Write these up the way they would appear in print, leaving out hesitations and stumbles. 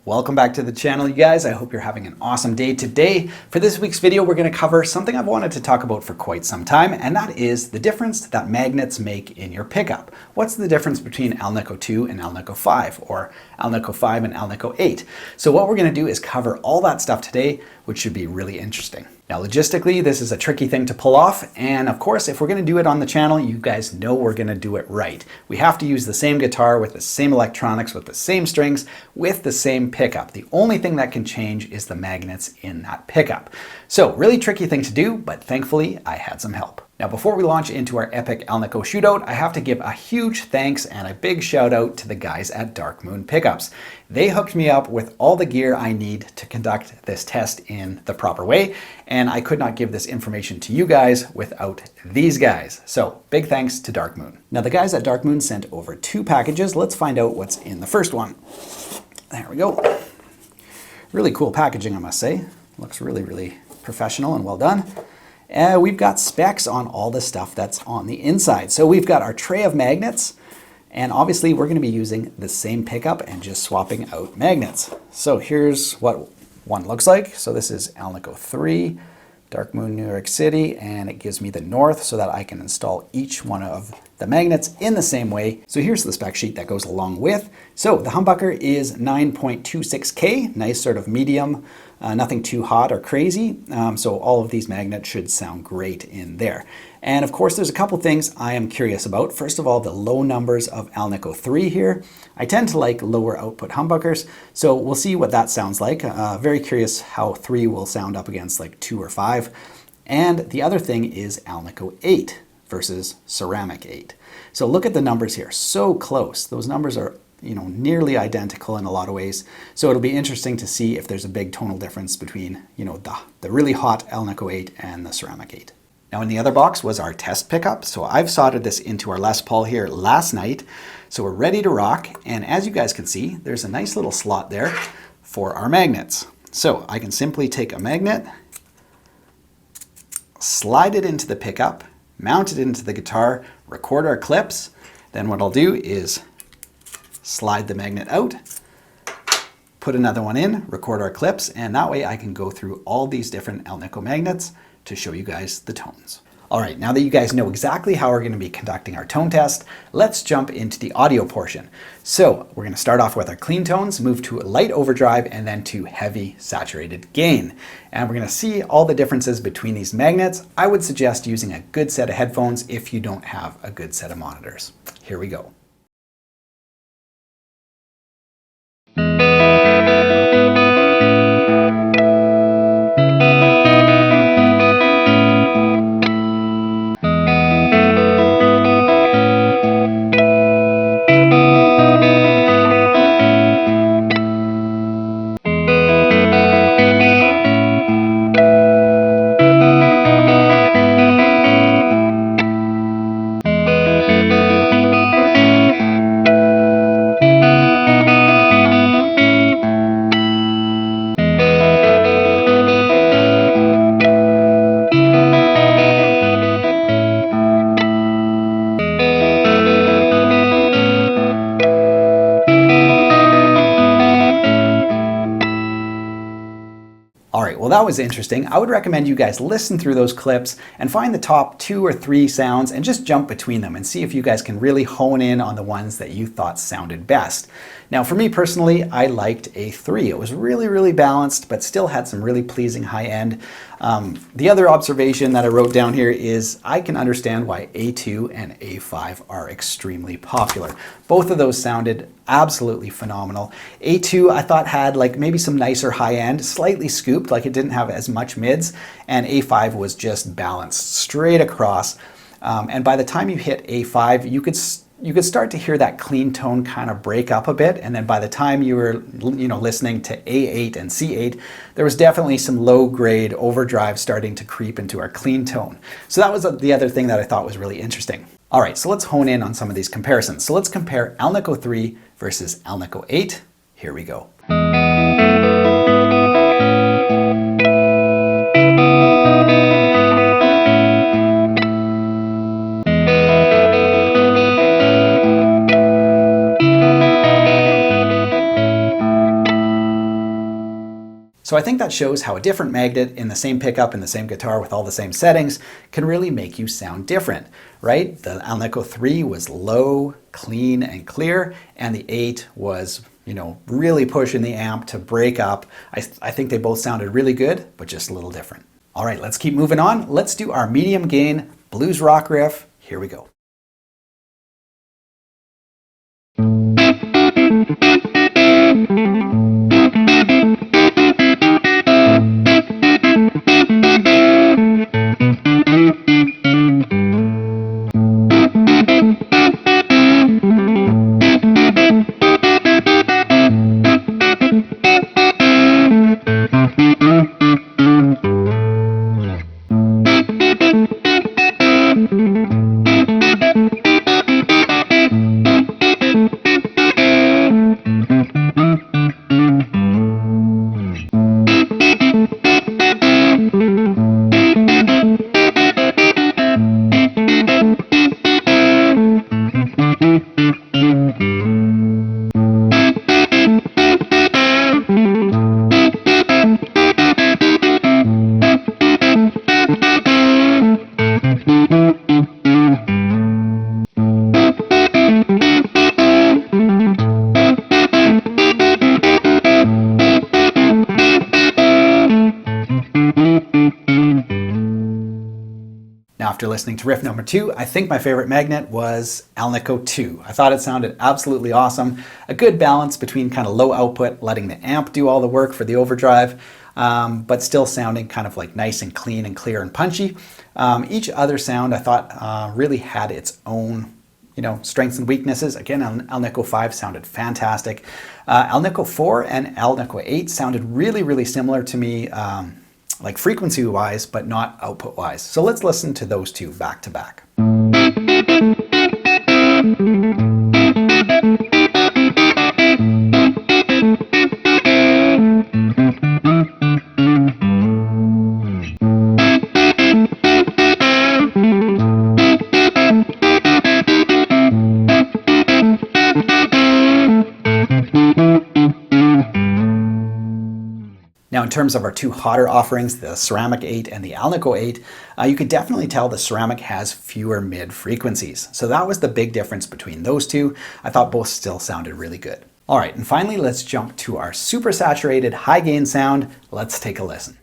Welcome back to the channel, you guys. I hope you're having an awesome day today. For this week's video, we're going to cover something I've wanted to talk about for quite some time, and that is the difference that magnets make in your pickup. What's the difference between ALNICO II and ALNICO V, or ALNICO V and ALNICO VIII? So what we're going to do is cover all that stuff today, which should be really interesting. Now, logistically, this is a tricky thing to pull off, and of course, if we're going to do it on the channel, you guys know we're going to do it right. We have to use the same guitar with the same electronics, with the same strings, with the same pickup. The only thing that can change is the magnets in that pickup. So, really tricky thing to do, but thankfully, I had some help. Now, before we launch into our epic ALNICO shootout, I have to give a huge thanks and a big shout out to the guys at DARKMOON Pickups. They hooked me up with all the gear I need to conduct this test in the proper way, and I could not give this information to you guys without these guys. So, big thanks to DARKMOON. Now, the guys at DARKMOON sent over 2 packages. Let's find out what's in the first one. There we go. Really cool packaging, I must say. Looks really, really professional and well done. We've got specs on all the stuff that's on the inside. So we've got our tray of magnets, and obviously we're going to be using the same pickup and just swapping out magnets. So here's what one looks like. So this is ALNICO III, DARKMOON, New York City, and it gives me the north so that I can install each one of the magnets in the same way. So here's the spec sheet that goes along with. So the humbucker is 9.26K, nice sort of medium, nothing too hot or crazy. So all of these magnets should sound great in there. And of course, there's a couple things I am curious about. First of all, the low numbers of ALNICO III here. I tend to like lower output humbuckers, so we'll see what that sounds like. Very curious how 3 will sound up against like 2 or 5. And the other thing is ALNICO VIII versus Ceramic-VIII. So look at the numbers here, so close. Those numbers are nearly identical in a lot of ways. So it'll be interesting to see if there's a big tonal difference between, the really hot ALNICO VIII and the Ceramic-VIII. Now in the other box was our test pickup. So I've soldered this into our Les Paul here last night. So we're ready to rock. And as you guys can see, there's a nice little slot there for our magnets. So I can simply take a magnet, slide it into the pickup, mount it into the guitar, record our clips. Then what I'll do is slide the magnet out, put another one in, record our clips, and that way I can go through all these different ALNICO magnets to show you guys the tones. All right, now that you guys know exactly how we're going to be conducting our tone test, let's jump into the audio portion. So we're going to start off with our clean tones, move to a light overdrive, and then to heavy saturated gain. And we're going to see all the differences between these magnets. I would suggest using a good set of headphones if you don't have a good set of monitors. Here we go. All right, well, that was interesting. I would recommend you guys listen through those clips and find the top 2 or 3 sounds and just jump between them and see if you guys can really hone in on the ones that you thought sounded best. Now, for me personally, I liked A3. It was really, really balanced, but still had some really pleasing high end. The other observation that I wrote down here is I can understand why A2 and A5 are extremely popular. Both of those sounded absolutely phenomenal. A2 I thought had like maybe some nicer high end, slightly scooped, like it didn't have as much mids, and A5 was just balanced straight across. And by the time you hit A5, you could start to hear that clean tone kind of break up a bit, and then by the time you were listening to A8 and C8, there was definitely some low grade overdrive starting to creep into our clean tone. So that was the other thing that I thought was really interesting. All right, so let's hone in on some of these comparisons. So let's compare ALNICO III versus ALNICO VIII. Here we go. So I think that shows how a different magnet in the same pickup in the same guitar with all the same settings can really make you sound different, right? The ALNICO III was low, clean, and clear, and the 8 was, really pushing the amp to break up. I think they both sounded really good, but just a little different. All right, let's keep moving on. Let's do our medium gain blues rock riff. Here we go. After listening to riff number 2, I think my favorite magnet was ALNICO II. I thought it sounded absolutely awesome. A good balance between kind of low output, letting the amp do all the work for the overdrive, but still sounding kind of like nice and clean and clear and punchy. Each other sound I thought really had its own strengths and weaknesses. Again, ALNICO V sounded fantastic. ALNICO IV and ALNICO VIII sounded really, really similar to me, like frequency-wise, but not output-wise. So let's listen to those two back to back. Now, in terms of our two hotter offerings, the Ceramic-VIII and the ALNICO VIII, you could definitely tell the Ceramic has fewer mid frequencies. So that was the big difference between those two. I thought both still sounded really good. All right, and finally, let's jump to our super saturated high gain sound. Let's take a listen.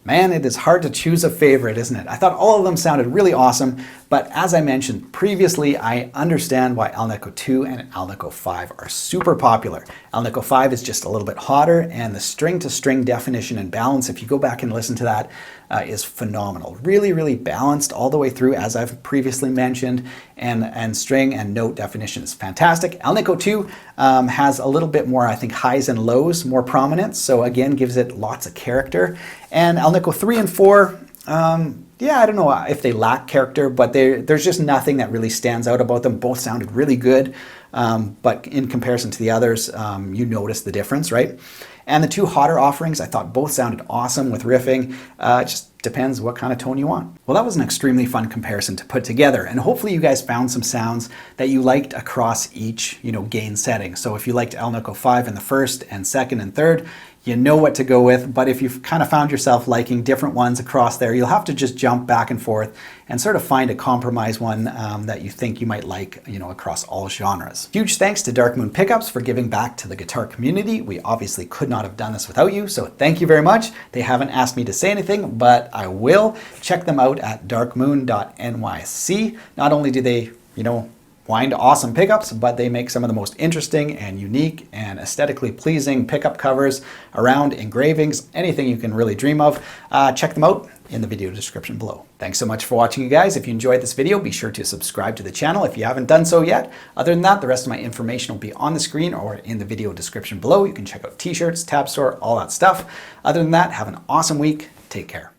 Man, it is hard to choose a favorite, isn't it? I thought all of them sounded really awesome, but as I mentioned previously, I understand why ALNICO II and ALNICO V are super popular. ALNICO V is just a little bit hotter, and the string-to-string definition and balance, if you go back and listen to that, is phenomenal. Really, really balanced all the way through, as I've previously mentioned, and string and note definition is fantastic. ALNICO II, has a little bit more, I think, highs and lows, more prominence. So again, gives it lots of character. And ALNICO III and IV, yeah, I don't know if they lack character, but there's just nothing that really stands out about them. Both sounded really good, but in comparison to the others, you notice the difference, right? And the two hotter offerings, I thought both sounded awesome with riffing. It just depends what kind of tone you want. Well, that was an extremely fun comparison to put together, and hopefully you guys found some sounds that you liked across each, gain setting. So if you liked ALNICO V in the first and second and third, you know what to go with. But if you've kind of found yourself liking different ones across there, you'll have to just jump back and forth and sort of find a compromise one that you think you might like, across all genres. Huge thanks to DARKMOON Pickups for giving back to the guitar community. We obviously could not have done this without you, so thank you very much. They haven't asked me to say anything, but I will. Check them out at darkmoon.nyc. Not only do they, wind awesome pickups, but they make some of the most interesting and unique and aesthetically pleasing pickup covers around, engravings, anything you can really dream of. Check them out in the video description below. Thanks so much for watching, you guys. If you enjoyed this video, be sure to subscribe to the channel if you haven't done so yet. Other than that, the rest of my information will be on the screen or in the video description below. You can check out t-shirts, tab store, all that stuff. Other than that, have an awesome week. Take care.